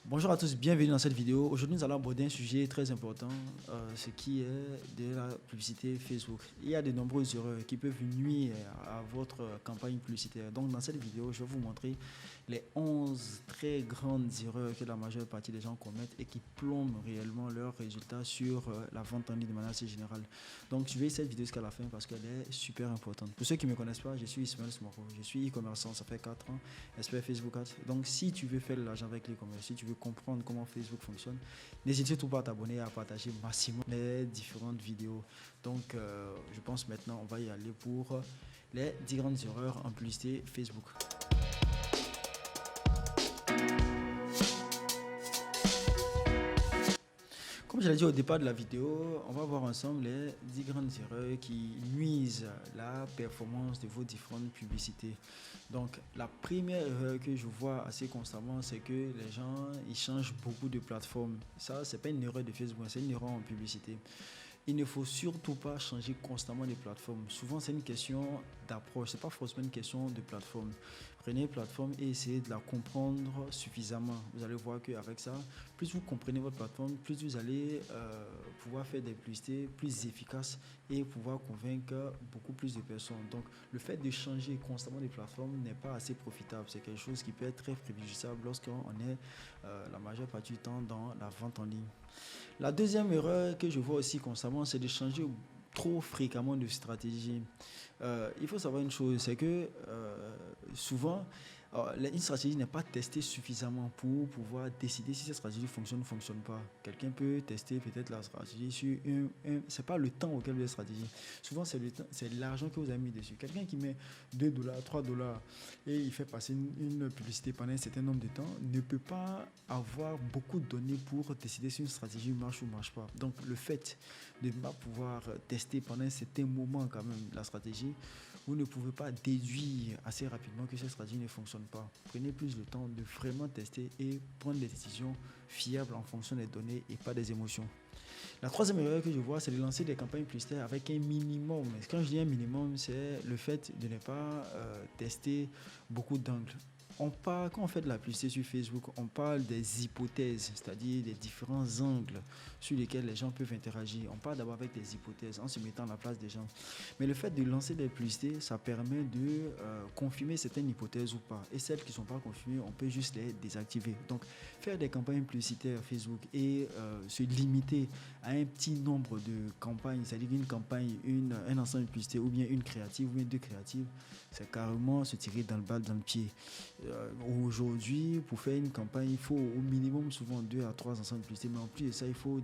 Bonjour à tous, bienvenue dans cette vidéo. Aujourd'hui, nous allons aborder un sujet très important, ce qui est de la publicité Facebook. Il y a de nombreuses erreurs qui peuvent nuire à votre campagne publicitaire. Donc, dans cette vidéo, je vais vous montrer les 11 très grandes erreurs que la majeure partie des gens commettent et qui plombent réellement leurs résultats sur la vente en ligne de manière assez générale. Donc, suivez cette vidéo jusqu'à la fin parce qu'elle est super importante. Pour ceux qui ne me connaissent pas, je suis Ismaël Smoro. Je suis e-commerçant, ça fait 4 ans, expert Facebook Ads. Donc, si tu veux faire de l'argent avec l'e-commerce, si tu veux comprendre comment Facebook fonctionne, n'hésite surtout pas à t'abonner et à partager maximum les différentes vidéos. Donc, je pense maintenant, on va y aller pour les 10 grandes erreurs en publicité Facebook. Comme je l'ai dit au départ de la vidéo, on va voir ensemble les 10 grandes erreurs qui nuisent la performance de vos différentes publicités. Donc, la première erreur que je vois assez constamment, c'est que les gens ils changent beaucoup de plateformes. Ça, c'est pas une erreur de Facebook, c'est une erreur en publicité. Il ne faut surtout pas changer constamment de plateforme. Souvent, c'est une question d'approche. Ce n'est pas forcément une question de plateforme. Prenez une plateforme et essayez de la comprendre suffisamment. Vous allez voir qu'avec ça, plus vous comprenez votre plateforme, plus vous allez pouvoir faire des publicités plus efficaces et pouvoir convaincre beaucoup plus de personnes. Donc, le fait de changer constamment de plateforme n'est pas assez profitable. C'est quelque chose qui peut être très préjudiciable lorsqu'on est la majeure partie du temps dans la vente en ligne. La deuxième erreur que je vois aussi constamment, c'est de changer trop fréquemment de stratégie. Il faut savoir une chose, c'est que souvent, une stratégie n'est pas testée suffisamment pour pouvoir décider si cette stratégie fonctionne ou ne fonctionne pas. Quelqu'un peut tester peut-être la stratégie sur c'est pas le temps auquel vous avez stratégie. Souvent, c'est l'argent que vous avez mis dessus. Quelqu'un qui met 2 dollars, 3 dollars et il fait passer une publicité pendant un certain nombre de temps ne peut pas avoir beaucoup de données pour décider si une stratégie marche ou ne marche pas. Donc, le fait de ne pas pouvoir tester pendant un certain moment quand même la stratégie, vous ne pouvez pas déduire assez rapidement que cette stratégie ne fonctionne pas. Prenez plus le temps de vraiment tester et prendre des décisions fiables en fonction des données et pas des émotions. La troisième erreur que je vois, c'est de lancer des campagnes publicitaires avec un minimum. Quand je dis un minimum, c'est le fait de ne pas tester beaucoup d'angles. Quand on fait de la publicité sur Facebook, on parle des hypothèses, c'est-à-dire des différents angles sur lesquels les gens peuvent interagir. On parle d'abord avec des hypothèses en se mettant à la place des gens. Mais le fait de lancer des publicités, ça permet de confirmer certaines hypothèses ou pas. Et celles qui ne sont pas confirmées, on peut juste les désactiver. Donc, faire des campagnes publicitaires Facebook et se limiter à un petit nombre de campagnes, c'est-à-dire une campagne, un ensemble de publicités ou bien une créative ou bien deux créatives, c'est carrément se tirer dans le bal, dans le pied. Aujourd'hui, pour faire une campagne, il faut au minimum souvent 2 à 3 ensembles de publicités, mais en plus de ça, il faut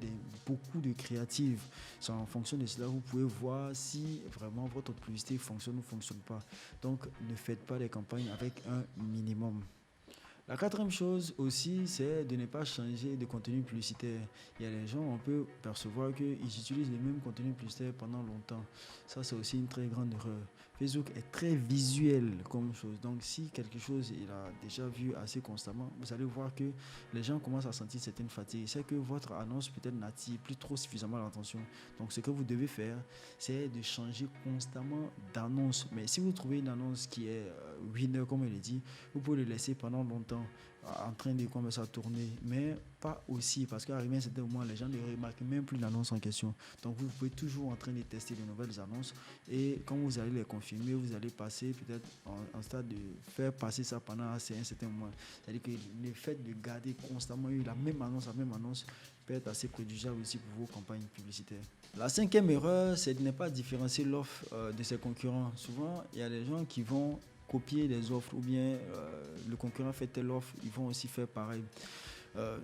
beaucoup de créatives. C'est en fonction de cela, vous pouvez voir si vraiment votre publicité fonctionne ou ne fonctionne pas. Donc, ne faites pas des campagnes avec un minimum. La quatrième chose aussi, c'est de ne pas changer de contenu publicitaire. Il y a des gens, on peut percevoir qu'ils utilisent le même contenu publicitaire pendant longtemps. Ça, c'est aussi une très grande erreur. Facebook est très visuel comme chose. Donc, si quelque chose il a déjà vu assez constamment, vous allez voir que les gens commencent à sentir certaines fatigues. C'est que votre annonce peut-être n'attire plus trop suffisamment l'attention. Donc, ce que vous devez faire, c'est de changer constamment d'annonce. Mais si vous trouvez une annonce qui est winner, comme on le dit, vous pouvez le laisser pendant longtemps en train de commencer à tourner, mais pas aussi, parce qu'à un certain moment, les gens ne remarquent même plus l'annonce en question. Donc, vous pouvez toujours en train de tester de nouvelles annonces et quand vous allez les confirmer, vous allez passer peut-être en stade de faire passer ça pendant un certain moment. C'est-à-dire que le fait de garder constamment la même annonce peut être assez préjudiciable aussi pour vos campagnes publicitaires. La cinquième erreur, c'est de ne pas différencier l'offre de ses concurrents. Souvent, il y a des gens qui vont copier les offres ou bien le concurrent fait telle offre, ils vont aussi faire pareil.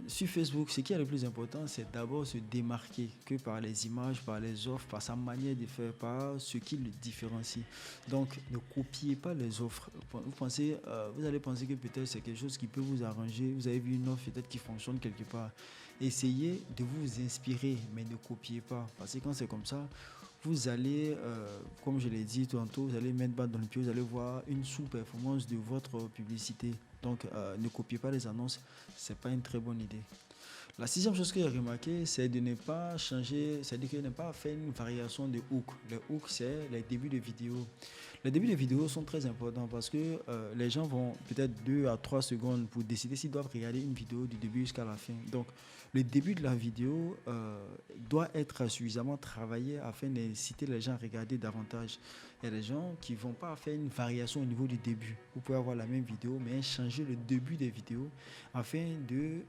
Sur Facebook, ce qui est le plus important, c'est d'abord se démarquer que par les images, par les offres, par sa manière de faire, par ce qui le différencie. Donc, ne copiez pas les offres. Vous allez penser que peut-être c'est quelque chose qui peut vous arranger. Vous avez vu une offre peut-être qui fonctionne quelque part. Essayez de vous inspirer, mais ne copiez pas. Parce que quand c'est comme ça, vous allez, comme je l'ai dit tantôt, vous allez mettre balle dans le pied, vous allez voir une sous-performance de votre publicité. Donc, ne copiez pas les annonces, ce n'est pas une très bonne idée. La sixième chose que j'ai remarqué, c'est de ne pas changer, c'est-à-dire de ne pas faire une variation de hook. Les hooks, c'est les débuts de vidéo. Les débuts de vidéos sont très importants parce que les gens vont peut-être 2 à 3 secondes pour décider s'ils doivent regarder une vidéo du début jusqu'à la fin. Donc, le début de la vidéo doit être suffisamment travaillé afin d'inciter les gens à regarder davantage. Il y a des gens qui ne vont pas faire une variation au niveau du début. Vous pouvez avoir la même vidéo, mais changer le début des vidéos afin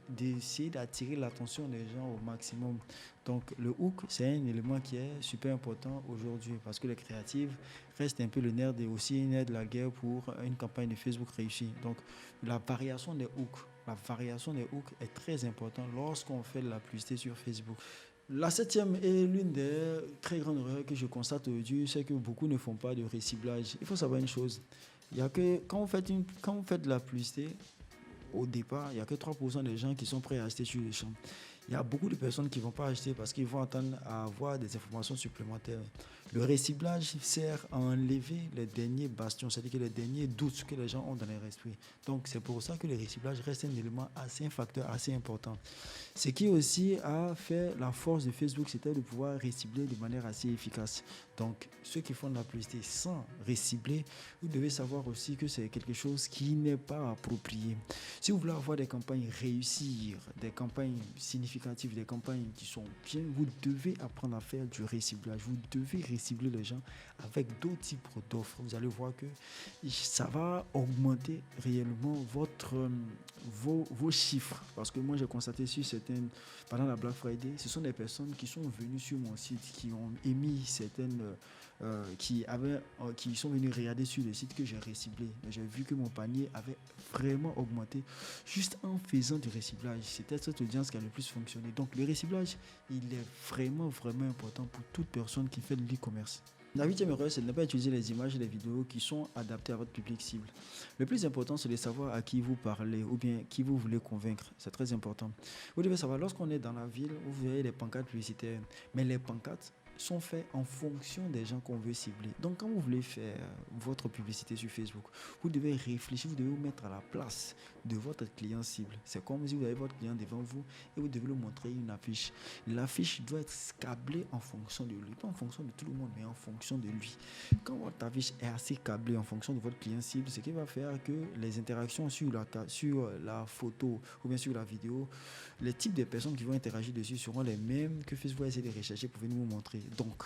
d'essayer d'attirer l'attention des gens au maximum. Donc, le hook, c'est un élément qui est super important aujourd'hui parce que les créatives restent un peu le nerf et aussi une nerf de la guerre pour une campagne de Facebook réussie. Donc, la variation des hooks. La variation des hooks est très importante lorsqu'on fait de la publicité sur Facebook. La septième et l'une des très grandes erreurs que je constate aujourd'hui, c'est que beaucoup ne font pas de reciblage. Il faut savoir une chose, il y a que quand vous faites de la publicité, au départ, il n'y a que 3% des gens qui sont prêts à acheter sur les champs. Il y a beaucoup de personnes qui ne vont pas acheter parce qu'ils vont attendre à avoir des informations supplémentaires. Le reciblage sert à enlever les derniers bastions, c'est-à-dire que les derniers doutes que les gens ont dans leur esprit. Donc, c'est pour ça que le reciblage reste un facteur assez important. Ce qui aussi a fait la force de Facebook, c'était de pouvoir recibler de manière assez efficace. Donc, ceux qui font de la publicité sans recibler, vous devez savoir aussi que c'est quelque chose qui n'est pas approprié. Si vous voulez avoir des campagnes réussir, des campagnes significatives, des campagnes qui sont bien, vous devez apprendre à faire du reciblage. Vous devez recibler les gens avec d'autres types d'offres. Vous allez voir que ça va augmenter réellement vos chiffres. Parce que moi, j'ai constaté pendant la Black Friday, ce sont des personnes qui sont venues sur mon site, qui ont émis qui sont venus regarder sur le site que j'ai reciblé. J'ai vu que mon panier avait vraiment augmenté juste en faisant du reciblage. C'était cette audience qui a le plus fonctionné. Donc le reciblage, il est vraiment important pour toute personne qui fait de l'e-commerce. La huitième erreur, c'est de ne pas utiliser les images et les vidéos qui sont adaptées à votre public cible. Le plus important, c'est de savoir à qui vous parlez ou bien qui vous voulez convaincre. C'est très important. Vous devez savoir, lorsqu'on est dans la ville, vous verrez les pancartes publicitaires. Mais les pancartes sont faits en fonction des gens qu'on veut cibler. Donc, quand vous voulez faire votre publicité sur Facebook, vous devez réfléchir, vous devez vous mettre à la place de votre client cible. C'est comme si vous avez votre client devant vous et vous devez lui montrer une affiche. L'affiche doit être câblée en fonction de lui, pas en fonction de tout le monde, mais en fonction de lui. Quand votre affiche est assez câblée en fonction de votre client cible, ce qui va faire que les interactions sur la photo ou bien sur la vidéo, les types de personnes qui vont interagir dessus seront les mêmes que Facebook va essayer de rechercher pour venir vous montrer. Donc,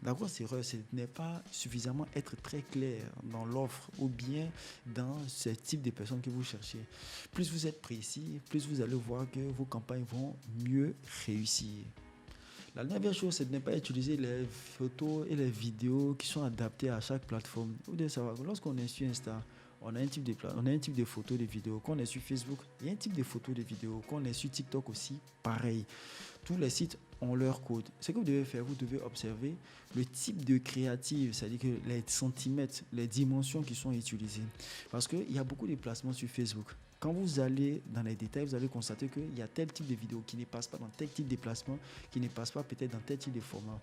la grosse erreur, ce n'est pas suffisamment être très clair dans l'offre ou bien dans ce type de personnes que vous cherchez. Plus vous êtes précis, plus vous allez voir que vos campagnes vont mieux réussir. La dernière chose, c'est de ne pas utiliser les photos et les vidéos qui sont adaptées à chaque plateforme. Vous devez savoir que lorsqu'on est sur Insta, on a un type de photos, de vidéos. Quand on est sur Facebook, il y a un type de photos, de vidéos. Quand on est sur TikTok aussi, pareil. Tous les sites ont leur code. Ce que vous devez faire, vous devez observer le type de créative, c'est-à-dire que les centimètres, les dimensions qui sont utilisées. Parce qu'il y a beaucoup de placements sur Facebook. Quand vous allez dans les détails, vous allez constater qu'il y a tel type de vidéo qui ne passe pas dans tel type de placement, qui ne passe pas peut-être dans tel type de format.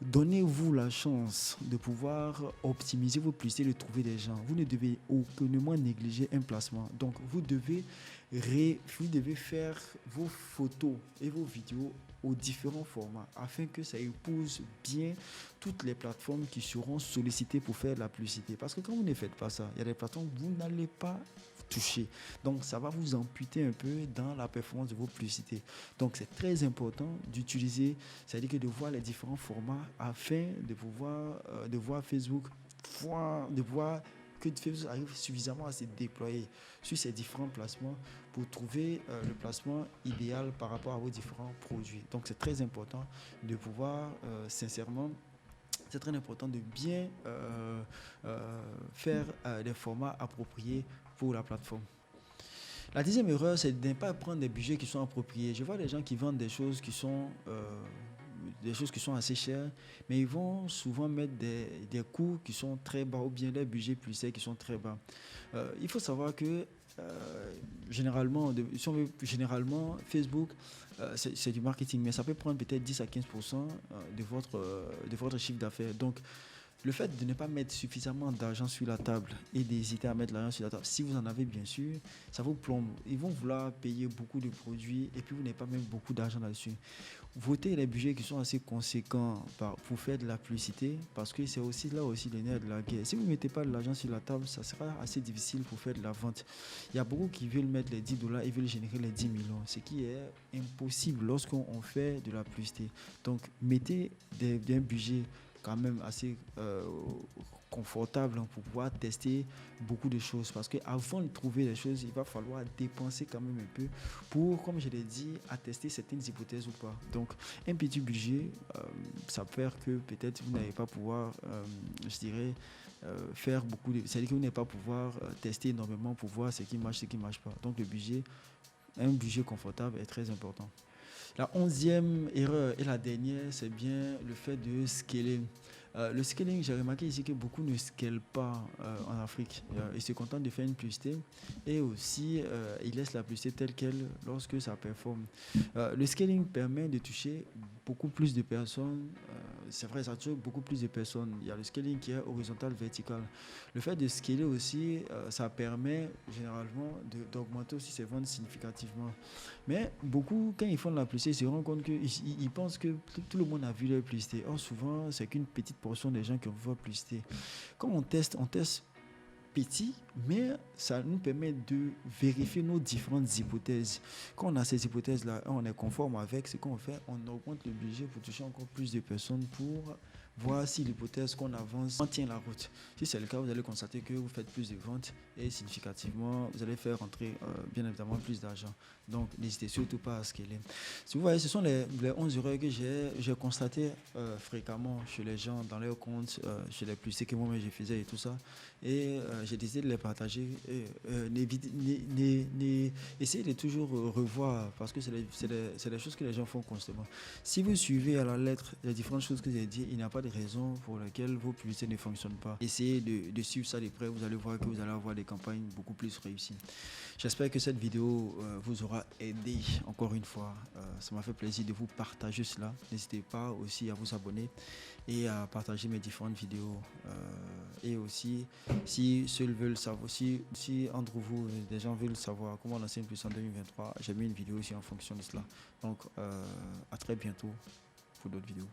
Donnez-vous la chance de pouvoir optimiser vos publicités, de trouver des gens. Vous ne devez aucunement négliger un placement. Donc, vous devez faire vos photos et vos vidéos aux différents formats afin que ça épouse bien toutes les plateformes qui seront sollicitées pour faire de la publicité. Parce que quand vous ne faites pas ça, il y a des plateformes que vous n'allez pas toucher. Donc, ça va vous amputer un peu dans la performance de vos publicités. Donc, c'est très important d'utiliser, c'est-à-dire que de voir les différents formats afin de voir Facebook, de voir que Facebook arrive suffisamment à se déployer sur ces différents placements pour trouver le placement idéal par rapport à vos différents produits. Donc, c'est très important de pouvoir, sincèrement, c'est très important de bien faire des formats appropriés pour la plateforme. La dixième erreur, c'est de ne pas prendre des budgets qui sont appropriés. Je vois des gens qui vendent des choses qui sont assez chères, mais ils vont souvent mettre des coûts qui sont très bas ou bien des budgets publicitaires qui sont très bas. Il faut savoir que généralement, Facebook, c'est du marketing, mais ça peut prendre peut-être 10 à 15% de votre chiffre d'affaires. Donc, le fait de ne pas mettre suffisamment d'argent sur la table et d'hésiter à mettre l'argent sur la table, si vous en avez bien sûr, ça vous plombe. Ils vont vouloir payer beaucoup de produits et puis vous n'avez pas même beaucoup d'argent là-dessus. Votez les budgets qui sont assez conséquents pour faire de la publicité parce que c'est aussi là aussi le nerf de la guerre. Si vous ne mettez pas de l'argent sur la table, ça sera assez difficile pour faire de la vente. Il y a beaucoup qui veulent mettre les $10 et veulent générer les 10 millions, ce qui est impossible lorsqu'on fait de la publicité. Donc, mettez un budget quand même assez confortable pour pouvoir tester beaucoup de choses parce qu'avant de trouver les choses, il va falloir dépenser quand même un peu pour, comme je l'ai dit, attester certaines hypothèses ou pas. Donc, un petit budget, ça peut faire que peut-être vous n'allez pas pouvoir, je dirais, faire beaucoup de... C'est-à-dire que vous n'allez pas pouvoir tester énormément pour voir ce qui marche, ce qui ne marche pas. Donc, un budget confortable est très important. La 11e erreur et la dernière, c'est bien le fait de scaler. Le scaling, j'ai remarqué ici que beaucoup ne scalent pas en Afrique. Ils se contentent de faire une publicité et aussi ils laissent la publicité telle qu'elle lorsque ça performe. Le scaling permet de toucher beaucoup plus de personnes. C'est vrai, ça touche beaucoup plus de personnes. Il y a le scaling qui est horizontal, vertical. Le fait de scaler aussi, ça permet généralement d'augmenter aussi ses ventes significativement. Mais beaucoup, quand ils font de la publicité, ils se rendent compte qu'ils pensent que tout le monde a vu leur publicité. Or, souvent, c'est qu'une petite portion des gens qui ont vu leur publicité. Quand on teste petit, mais ça nous permet de vérifier nos différentes hypothèses. Quand on a ces hypothèses-là, on est conforme avec ce qu'on fait, on augmente le budget pour toucher encore plus de personnes pour voir si l'hypothèse qu'on avance tient la route. Si c'est le cas, vous allez constater que vous faites plus de ventes et significativement, vous allez faire rentrer bien évidemment plus d'argent. Donc, n'hésitez surtout pas à scaler. Si vous voyez, ce sont les 11 erreurs que j'ai constatées fréquemment chez les gens, dans leurs comptes, chez les publicités que moi-même je faisais et tout ça. Et j'ai décidé de les partager. Essayez de toujours revoir parce que c'est des choses que les gens font constamment. Si vous suivez à la lettre les différentes choses que j'ai dit, il n'y a pas de raison pour laquelle vos publicités ne fonctionnent pas. Essayez de suivre ça de près, vous allez voir que vous allez avoir des campagnes beaucoup plus réussies. J'espère que cette vidéo vous aura aidé encore une fois. Ça m'a fait plaisir de vous partager cela. N'hésitez pas aussi à vous abonner et à partager mes différentes vidéos. Et aussi, si ceux veulent savoir, si entre vous, des gens veulent savoir comment lancer une puissance en 2023, j'ai mis une vidéo aussi en fonction de cela. Donc, à très bientôt pour d'autres vidéos.